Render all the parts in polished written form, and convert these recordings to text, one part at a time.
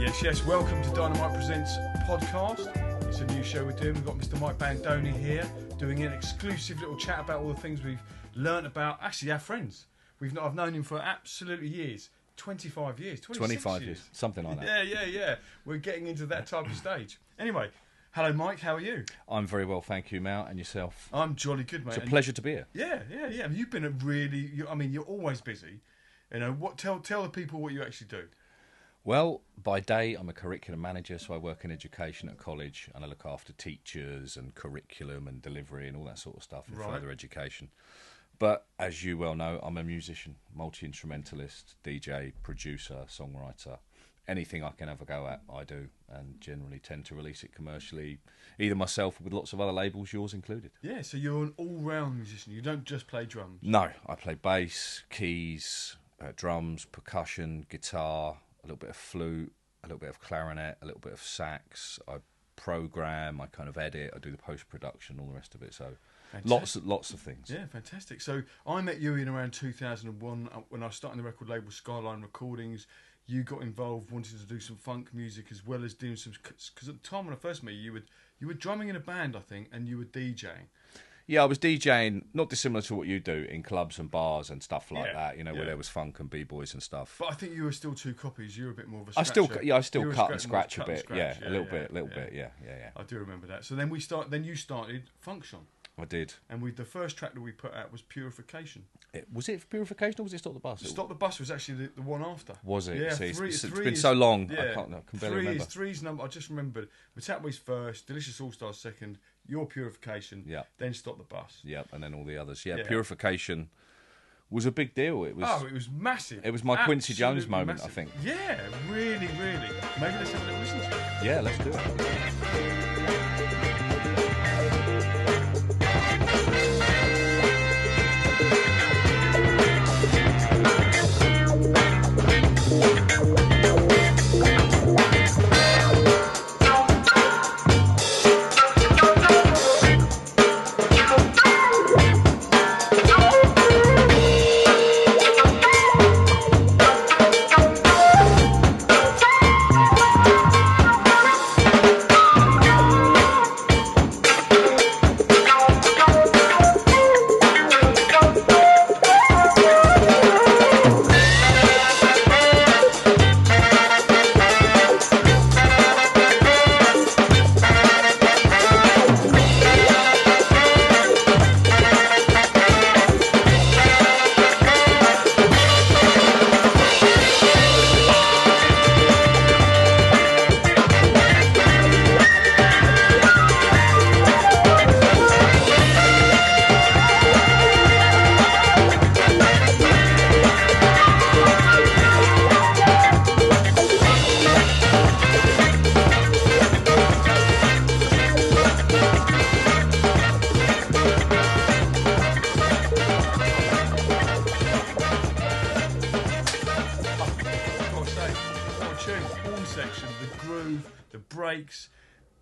Yes, welcome to Dynamite Presents podcast. It's a new show we're doing. We've got Mr. Mike Bandoni here doing an exclusive little chat about all the things we've learnt about, actually our friends. I've known him for absolutely years, 25 years, 25 years, something like that. Yeah. We're getting into that type of stage. Anyway, hello Mike, how are you? I'm very well, thank you, Mal, and yourself? I'm jolly good, mate. It's a pleasure to be here. Yeah. You've been you're always busy. You know, tell the people what you actually do. Well, by day, I'm a curriculum manager, so I work in education at college, and I look after teachers and curriculum and delivery and all that sort of stuff in further education. But as you well know, I'm a musician, multi-instrumentalist, DJ, producer, songwriter. Anything I can have a go at, I do, and generally tend to release it commercially, either myself or with lots of other labels, yours included. Yeah, so you're an all-round musician. You don't just play drums. No, I play bass, keys, drums, percussion, guitar, a little bit of flute, a little bit of clarinet, a little bit of sax. I program, I kind of edit, I do the post-production, all the rest of it. So lots of things. Yeah, fantastic. So I met you in around 2001 when I was starting the record label Skyline Recordings. You got involved wanting to do some funk music as well as doing some... Because at the time when I first met you were drumming in a band, I think, and you were DJing. Yeah, I was DJing, not dissimilar to what you do, in clubs and bars and stuff like that, you know, where there was funk and b-boys and stuff. But I think you were still two copies. You were a bit more of a scratcher. I still cut and scratch a bit. Yeah, a little bit. Yeah. I do remember that. So then you started Function. I did. And the first track that we put out was Purification. Was it Purification or was it Stop the Bus? Stop the Bus was actually the one after. Was it? Yeah, See, three it's is, been so long, I can barely remember. Three's number, I just remembered. Metatways first, Delicious All Stars second, Your Purification, then Stop the Bus. Yep, and then all the others. Yeah, Purification was a big deal. It was massive. It was my Quincy Jones moment, massive. I think. Yeah, really. Maybe let's have a little listen to it. Yeah, let's do it.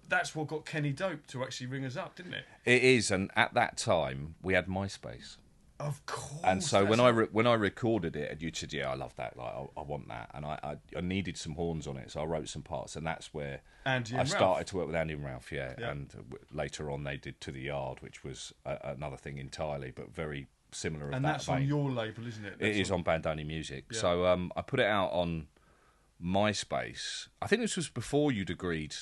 That's what got Kenny Dope to actually ring us up, didn't it? It is, and at that time we had MySpace. Of course. And so when I recorded it, and you said, "Yeah, I love that. Like, I want that," and I needed some horns on it, so I wrote some parts, and that's where I started to work with Andy and Ralph. Yeah. And later on they did To the Yard, which was another thing entirely, but very similar. And that's on your label, isn't it? It is on Bandoni Music. Yeah. So I put it out on MySpace. I think this was before you'd agreed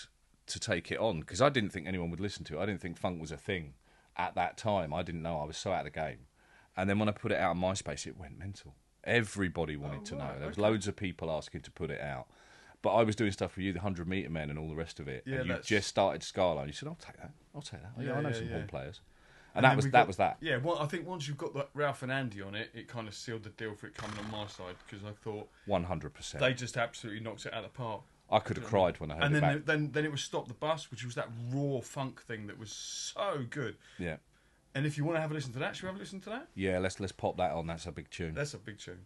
to take it on, because I didn't think anyone would listen to it. I didn't think funk was a thing at that time. I didn't know. I was so out of the game. And then when I put it out on MySpace, it went mental. Everybody wanted to know. There was loads of people asking to put it out. But I was doing stuff for you, the 100 Metre Men and all the rest of it. Yeah, and you just started Skyline. You said, I'll take that. Yeah, I know some horn players. And that was that. Yeah, well, I think once you've got Ralph and Andy on it, it kind of sealed the deal for it coming on my side, because I thought 100%. They just absolutely knocked it out of the park. I could have cried when I heard it back. And then it was Stop the Bus, which was that raw funk thing that was so good. Yeah. And if you want to have a listen to that, should we have a listen to that? Yeah, let's pop that on. That's a big tune. That's a big tune.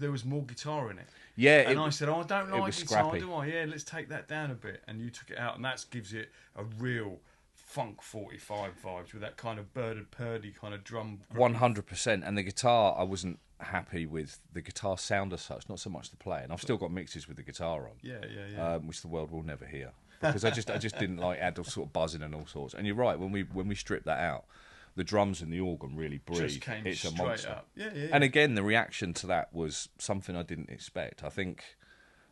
there was more guitar in it. Yeah, and I said, I don't like guitar, scrappy. do I? Yeah, let's take that down a bit. And you took it out, and that gives it a real funk 45 vibes with that kind of birded purdy kind of drum. 100%. And the guitar, I wasn't happy with the guitar sound as such, not so much the playing. I've still got mixes with the guitar on. Yeah. Which the world will never hear. Because I just didn't like add all sort of buzzing and all sorts. And you're right, when we stripped that out, the drums and the organ really breathe. It's a monster. Up. Yeah. And again, the reaction to that was something I didn't expect. I think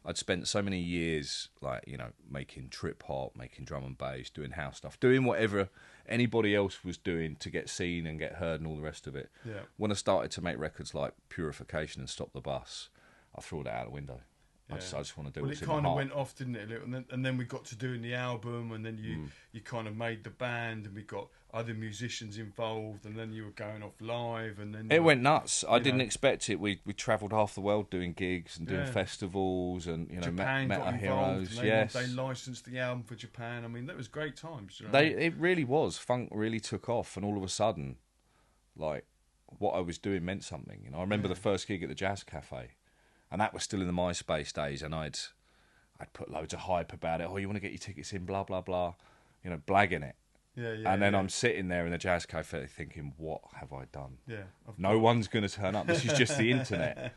I'd spent so many years, like, you know, making trip hop, making drum and bass, doing house stuff, doing whatever anybody else was doing to get seen and get heard and all the rest of it. Yeah. When I started to make records like Purification and Stop the Bus, I threw that out the window. Yeah. I just want to do what's in my heart. Well, it kind of went off, didn't it? A little? And then we got to doing the album, and then you kind of made the band, and we got other musicians involved, and then you were going off live, and then it went nuts. I didn't expect it. We travelled half the world doing gigs and doing festivals, and you know, Japan met got our involved, heroes. They licensed the album for Japan. I mean, that was great times. You know It really was. Funk really took off, and all of a sudden, like, what I was doing meant something. You know, I remember the first gig at the Jazz Cafe. And that was still in the MySpace days, and I'd put loads of hype about it. Oh, you want to get your tickets in, blah, blah, blah. You know, blagging it. And then I'm sitting there in the Jazz Cafe thinking, what have I done? Yeah. No one's going to turn up. This is just the internet.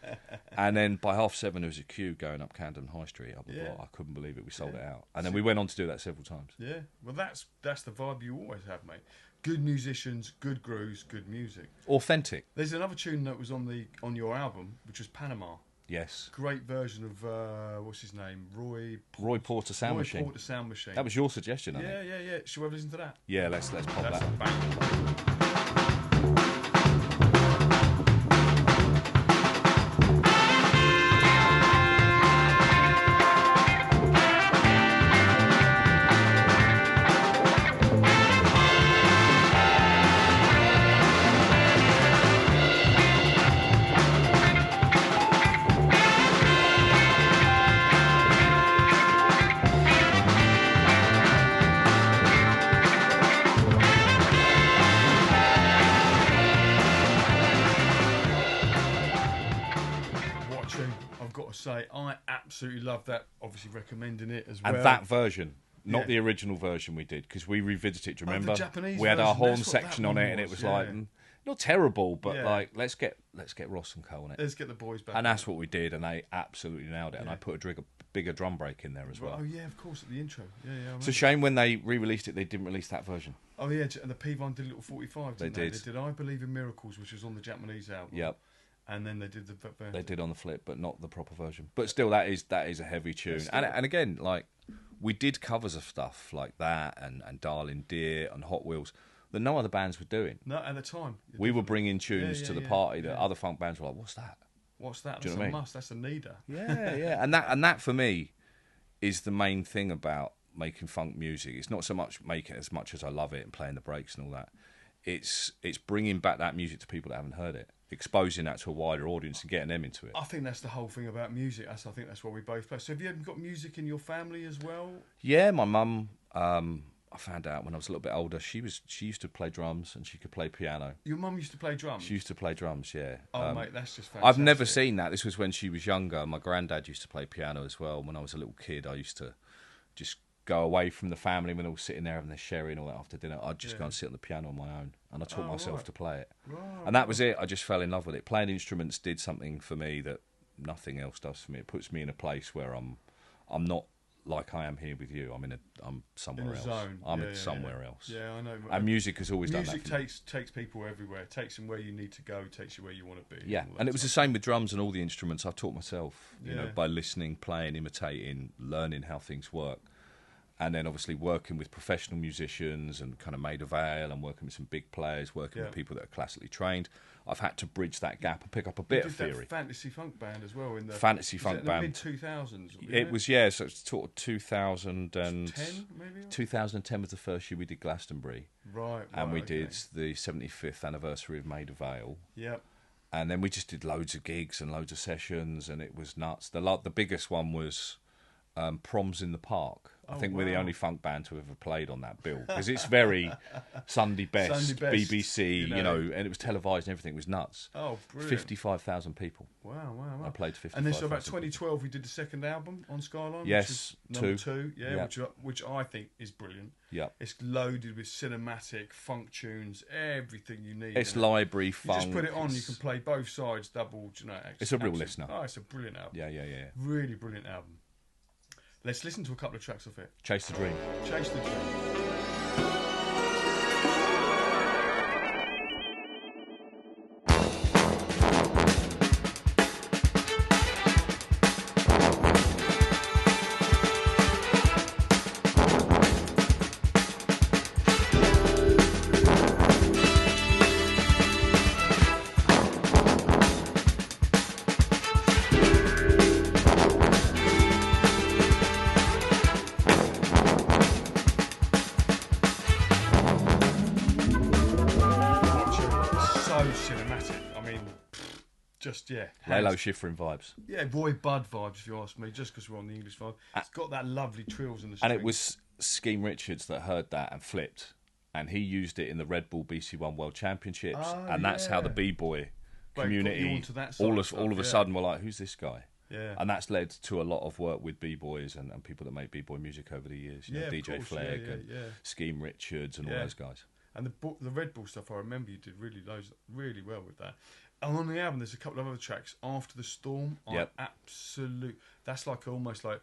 And then by 7:30, there was a queue going up Camden High Street. I couldn't believe it. We sold it out. And then we went on to do that several times. Yeah. Well, that's the vibe you always have, mate. Good musicians, good grooves, good music. Authentic. There's another tune that was on your album, which was Panama. Yes. Great version of, what's his name? Roy Porter Sound Machine. Roy Porter Sound Machine. That was your suggestion, I think. Yeah. Shall we have a listen to that? Yeah, let's pop That's that. a bang. Say I absolutely love that. Obviously recommending it as well. And that version, not the original version we did, because we revisited it. Do you remember? The Japanese we had our version, horn section on it, and it was like not terrible, but like let's get Ross and Co on it. Let's get the boys back. And that's what we did, and they absolutely nailed it. And I put a bigger drum break in there as well. Oh yeah, of course, at the intro. Yeah. It's a shame when they re-released it, they didn't release that version. Oh yeah, and the P1 did a little 45. They did. They did I Believe in Miracles, which was on the Japanese album. Yep. And then they did the version. They did on the flip, but not the proper version. But still, that is a heavy tune. And again, like, we did covers of stuff like that and Darling Dear and Hot Wheels that no other bands were doing. No, at the time. We were bringing tunes to the party that other funk bands were like, what's that? What's that? Do you That's know what I mean? must. That's a needer. Yeah. And that for me is the main thing about making funk music. It's not so much making it as much as I love it and playing the breaks and all that. It's bringing back that music to people that haven't heard it, exposing that to a wider audience and getting them into it. I think that's the whole thing about music. I think that's what we both play. So have you got music in your family as well? Yeah, my mum, I found out when I was a little bit older, she used to play drums and she could play piano. Your mum used to play drums? She used to play drums, yeah. Oh, mate, that's just fantastic. I've never seen that. This was when she was younger. My granddad used to play piano as well. When I was a little kid, I used to just go away from the family when they were sitting there having their sherry and all that after dinner. I'd just go and sit on the piano on my own, and I taught myself to play it. And that was it. I just fell in love with it. Playing instruments did something for me that nothing else does for me. It puts me in a place where I'm not like I am here with you. I'm somewhere else. Zone. I'm somewhere else. Yeah, I know. And music has always done that. Music takes people everywhere. It takes them where you need to go. It takes you where you want to be. Yeah, and it was the same with drums and all the instruments. I've taught myself, you know, by listening, playing, imitating, learning how things work. And then obviously working with professional musicians and kind of Maida Vale and working with some big players, working with people that are classically trained. I've had to bridge that gap and pick up a bit of theory. That fantasy funk band as well in the fantasy funk band mid 2000s. It was so it's sort of 2010 maybe. 2010 was the first year we did Glastonbury, right? And we did the 75th anniversary of Maida Vale. Yep. And then we just did loads of gigs and loads of sessions, and it was nuts. The biggest one was Proms in the Park. I think we're the wow. only funk band to ever played on that bill, because it's very Sunday Best, BBC, you know, and it was televised and everything. It was nuts. Oh, brilliant. 55,000 people. Wow. I played 55,000. And then so about 2012 we did the second album on Skyline. Yes, which is number 2. Yeah, Yep. which I think is brilliant. Yeah. It's loaded with cinematic funk tunes, everything you need. It's library You funk. just put it on, you can play both sides, double, you know. It's a real listener. Oh, it's a brilliant album. Yeah. Really brilliant album. Let's listen to a couple of tracks off it. Chase the Dream. Chase the Dream. Lalo Schifrin vibes. Yeah, Roy Budd vibes, if you ask me, just because we're on the English vibe. It's got that lovely trills in the strings. And it was Scheme Richards that heard that and flipped, and he used it in the Red Bull BC1 World Championships, and that's how the B-boy community, all of a sudden, were like, who's this guy? Yeah. And that's led to a lot of work with B-boys and people that make B-boy music over the years. You know, DJ Flegg and Scheme Richards and all those guys. And the Red Bull stuff, I remember you did really well with that. And on the album, there's a couple of other tracks. After the Storm, that's like almost like,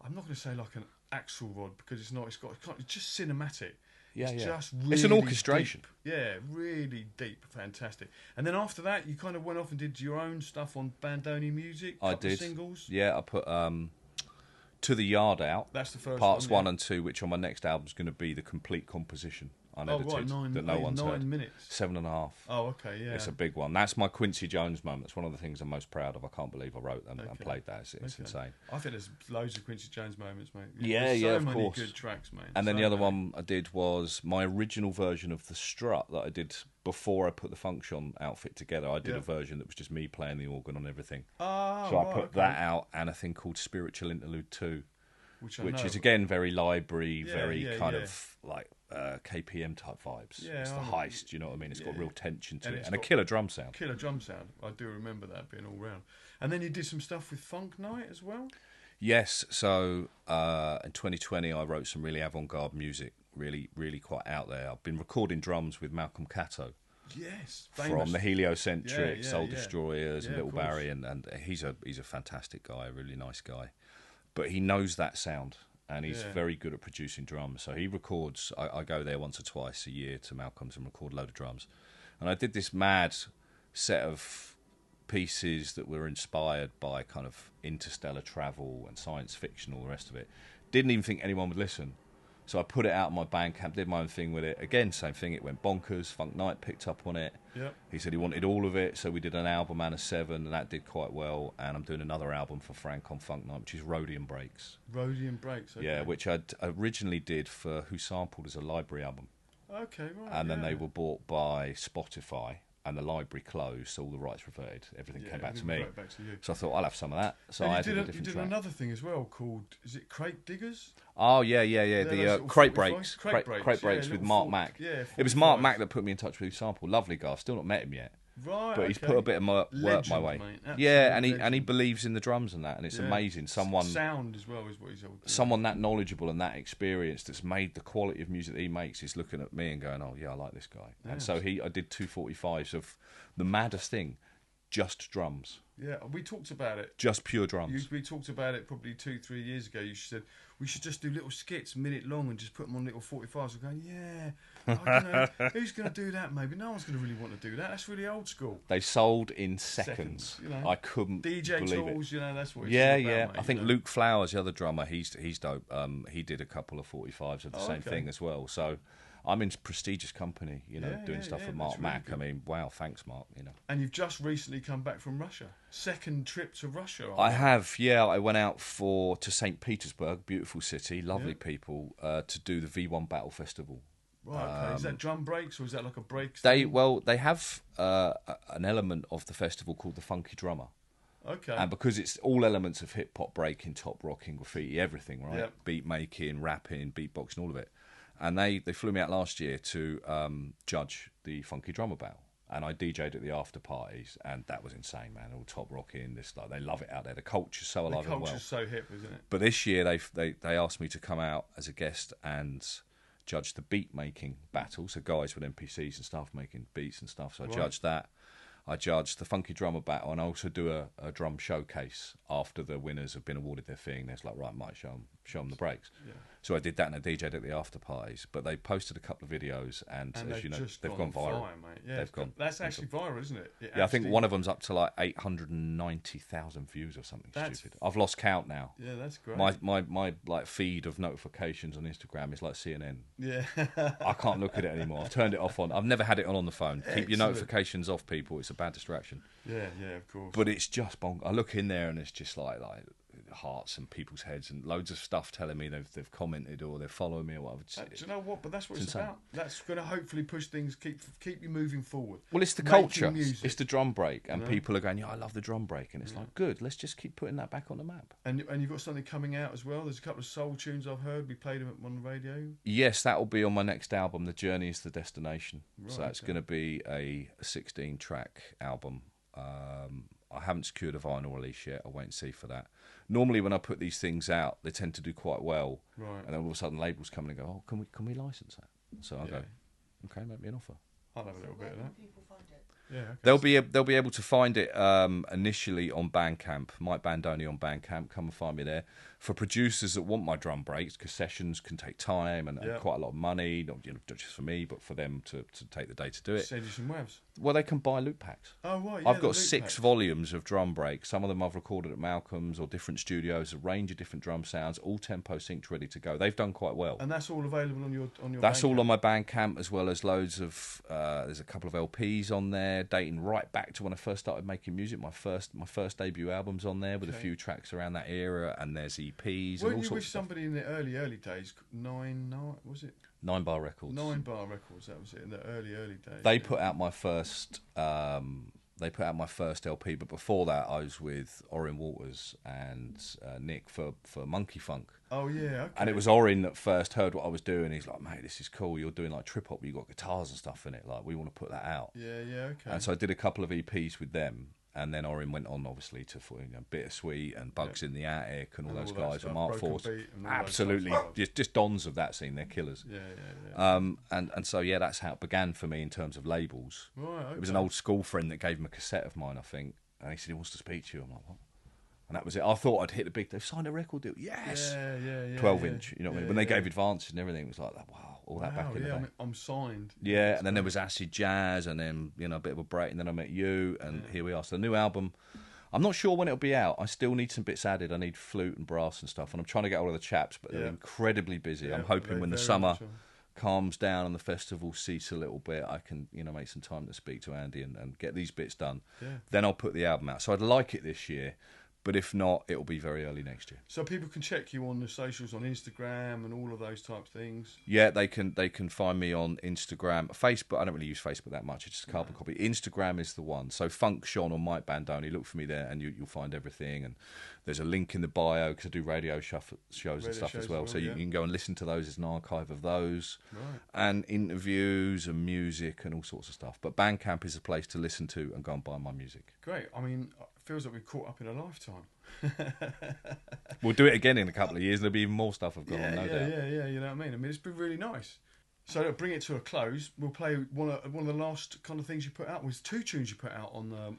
I'm not going to say like an Axelrod, because it's not. It's just cinematic. Yeah, it's just really it's an orchestration. Deep. Yeah, really deep, fantastic. And then after that, you kind of went off and did your own stuff on Bandoni Music. I did singles. Yeah, I put To the Yard out. That's the first parts 1 and 2, which on my next album is going to be the complete composition. Unedited, that no one's heard. 9 minutes. 7.5. Oh, okay, yeah. It's a big one. That's my Quincy Jones moment. It's one of the things I'm most proud of. I can't believe I wrote them and played that. It's insane. I think there's loads of Quincy Jones moments, mate. Yeah, of course. So many good tracks, mate. And then the other one I did was my original version of the Strut that I did before I put the Function outfit together. I did a version that was just me playing the organ on everything. Oh, so I put that out, and a thing called Spiritual Interlude 2. Which is again very library, very kind of like KPM type vibes. Yeah, it's the heist, you know what I mean? It's got real tension to it, and a killer drum sound. I do remember that being all round. And then you did some stuff with Funk Night as well. Yes, so in 2020 I wrote some really avant-garde music, really quite out there. I've been recording drums with Malcolm Cato. Yes, from the Heliocentric, Soul Destroyers, and Little Barry, and he's a fantastic guy, a really nice guy. But he knows that sound, and he's very good at producing drums. So he records. I go there once or twice a year to Malcolm's and record a load of drums. And I did this mad set of pieces that were inspired by kind of interstellar travel and science fiction, all the rest of it. Didn't even think anyone would listen. So I put it out on my Bandcamp, did my own thing with it. Again, same thing, it went bonkers. Funk Night picked up on it. Yep. He said he wanted all of it, so we did an album and a 7, and that did quite well. And I'm doing another album for Frank on Funk Night, which is Rhodium Breaks. Rhodium Breaks, okay. Yeah, which I originally did for Who Sampled as a library album. Okay, right. And then they were bought by Spotify, and the library closed, so all the rights reverted. Everything came back to me. Back to you. So I thought, I'll have some of that. So I did a different track. Another thing as well called, is it Crate Diggers? Oh, yeah. The Crate Breaks. Crate Breaks with Mark Mack. Yeah, it was Mark Mack that put me in touch with Who Sampled. Lovely guy. I've still not met him yet. Right, but he's put a bit of work my way. Yeah, and he believes in the drums and that, and it's amazing. Sound as well is what he's all doing. Someone that knowledgeable and that experienced that's made the quality of music that he makes is looking at me and going, "Oh yeah, I like this guy." Yeah, and so I did 245s of the maddest thing, just drums. Yeah, we talked about it. Just pure drums. We talked about it probably 2-3 years ago. You said we should just do little skits, minute long, and just put them on little 45s. We're going, I don't know, who's going to do that? Maybe no one's going to really want to do that. That's really old school. They sold in seconds. You know, I couldn't DJ believe tools, it. That's what. It's all about, mate, I think Luke Flowers, the other drummer, he's dope. He did a couple of 45s of the same thing as well. So I'm in prestigious company, doing stuff with Mark Mack. Really, I mean, wow, thanks, Mark. And you've just recently come back from Russia. Second trip to Russia. I have, yeah. I went out to St. Petersburg, beautiful city, lovely people, to do the V1 Battle Festival. Right, okay. Is that drum breaks, or is that like a breaks? They have an element of the festival called the Funky Drummer. Okay. And because it's all elements of hip hop, breaking, top rocking, graffiti, everything, right? Yep. Beat making, rapping, beatboxing, all of it. And they flew me out last year to judge the Funky Drummer Battle. And I DJ'd at the after parties, and that was insane, man. All top rocking, they love it out there. The culture's so alive and well. The culture's so hip, isn't it? But this year they asked me to come out as a guest and judge the beat making battle. So guys with MPCs and stuff making beats and stuff. So I judged that. I judged the Funky Drummer Battle, and I also do a drum showcase after the winners have been awarded their thing. There's like, right, Mike, show them the breaks. Yeah. So I did that, and I DJ'd at the after parties. But they posted a couple of videos, and as you know, they've gone viral. Fire, mate. Yeah, they've gone. That's actually viral, isn't it? Yeah, I think one of them's up to like 890,000 views or something stupid. I've lost count now. Yeah, that's great. My like feed of notifications on Instagram is like CNN. Yeah. I can't look at it anymore. I've turned it off on. I've never had it on the phone. Keep your notifications off, people. It's a bad distraction. Yeah, of course. But it's just bonk. I look in there and it's just like hearts and people's heads and loads of stuff telling me they've commented or they're following me or whatever. Do you know what? But that's what it's about. That's going to hopefully push things, keep you moving forward. Well, it's the culture. It's the drum break, and people are going, yeah, I love the drum break, and it's like, good. Let's just keep putting that back on the map. And you've got something coming out as well. There's a couple of soul tunes I've heard. We played them on the radio. Yes, that will be on my next album. The Journey is the Destination. Right, so it's going to be a 16-track album. I haven't secured a vinyl release yet. I'll wait and see for that. Normally, when I put these things out, they tend to do quite well. Right. And then all of a sudden, labels come in and go, "Oh, can we license that?" So I go, "Okay, make me an offer." I'll have a little bit of that. People find it. Yeah, okay. They'll be able to find it initially on Bandcamp. Mike Bandoni on Bandcamp. Come and find me there. For producers that want my drum breaks, because sessions can take time and quite a lot of money, not just for me, but for them to take the day to do it. Send you some webs. Well, they can buy loop packs. Oh, right. Yeah, I've got 6 volumes of drum breaks. Some of them I've recorded at Malcolm's or different studios, a range of different drum sounds, all tempo synced, ready to go. They've done quite well. And that's all available on your That's Bandcamp? all on my Bandcamp, as well as loads of there's a couple of LPs on there dating right back to when I first started making music. My first debut album's on there with a few tracks around that era, and there's EPs and all sorts of stuff. Somebody in the early days, was it? 9 Bar Records. 9 Bar Records, that was it, in the early days. They put out my first LP, but before that I was with Orrin Waters and Nick for Monkey Funk. Oh yeah, okay. And it was Orrin that first heard what I was doing. He's like, "Mate, this is cool. You're doing like trip hop. You got guitars and stuff in it. Like, we want to put that out." Yeah, okay. And so I did a couple of EPs with them. And then Orrin went on, obviously, to Bittersweet and Bugs in the Attic and all those guys and Mark Force. Absolutely, just dons of that scene. They're killers. Yeah. And so, that's how it began for me in terms of labels. Right, okay. It was an old school friend that gave him a cassette of mine, I think. And he said he wants to speak to you. I'm like, what? And that was it. I thought I'd hit the big... They've signed a record deal. Yes! Yeah. 12-inch, you know what I mean? When they gave advances and everything, it was like, wow, all that back in the day. I'm signed. Yeah, and then there was Acid Jazz, and then, a bit of a break, and then I met you, and here we are. So the new album, I'm not sure when it'll be out. I still need some bits added. I need flute and brass and stuff, and I'm trying to get all of the chaps, but they're incredibly busy. I'm hoping when the summer calms down and the festival cease a little bit, I can, make some time to speak to Andy and get these bits done. Yeah. Then I'll put the album out. So I'd like it this year. But if not, it'll be very early next year. So people can check you on the socials, on Instagram and all of those types of things? Yeah, they can find me on Instagram. Facebook, I don't really use Facebook that much. It's just a carbon copy. Instagram is the one. So Funk Sean or Mike Bandoni, look for me there and you'll find everything. And there's a link in the bio because I do radio shows and stuff as well. So you can go and listen to those. There's an archive of those. Right. And interviews and music and all sorts of stuff. But Bandcamp is a place to listen to and go and buy my music. Great. I mean... feels like we've caught up in a lifetime. We'll do it again in a couple of years. There'll be even more stuff I've got on, no doubt. Yeah, you know what I mean? It's been really nice. So to bring it to a close, we'll play one of the last kind of things you put out. Was 2 tunes you put out on the.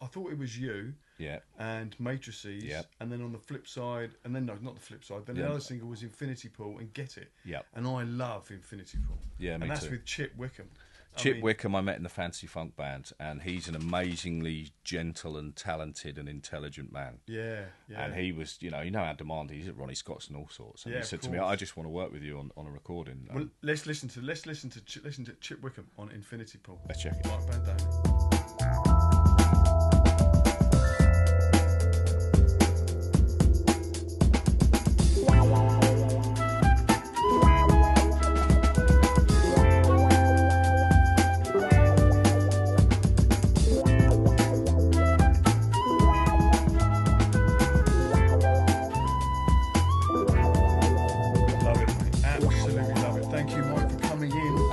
I thought it was You. Yeah. And Matrices. Yeah. And then on the flip side, and then no, not the flip side. Then the other single was Infinity Pool and Get It. Yeah. And I love Infinity Pool. Yeah, me too. And that's with Chip Wickham. Chip Wickham I met in the Fancy Funk band, and he's an amazingly gentle and talented and intelligent man. Yeah. And he was, you know how demanding he's at Ronnie Scott's and all sorts. And he said to me, "I just want to work with you on a recording." Well, let's listen to Chip Wickham on Infinity Pool. Let's check it. Mike Bandoni.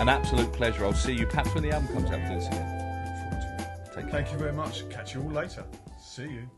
An absolute pleasure. I'll see you perhaps when the album comes out. We'll do this again. Look forward to it. Take care. Thank you very much. Catch you all later. See you.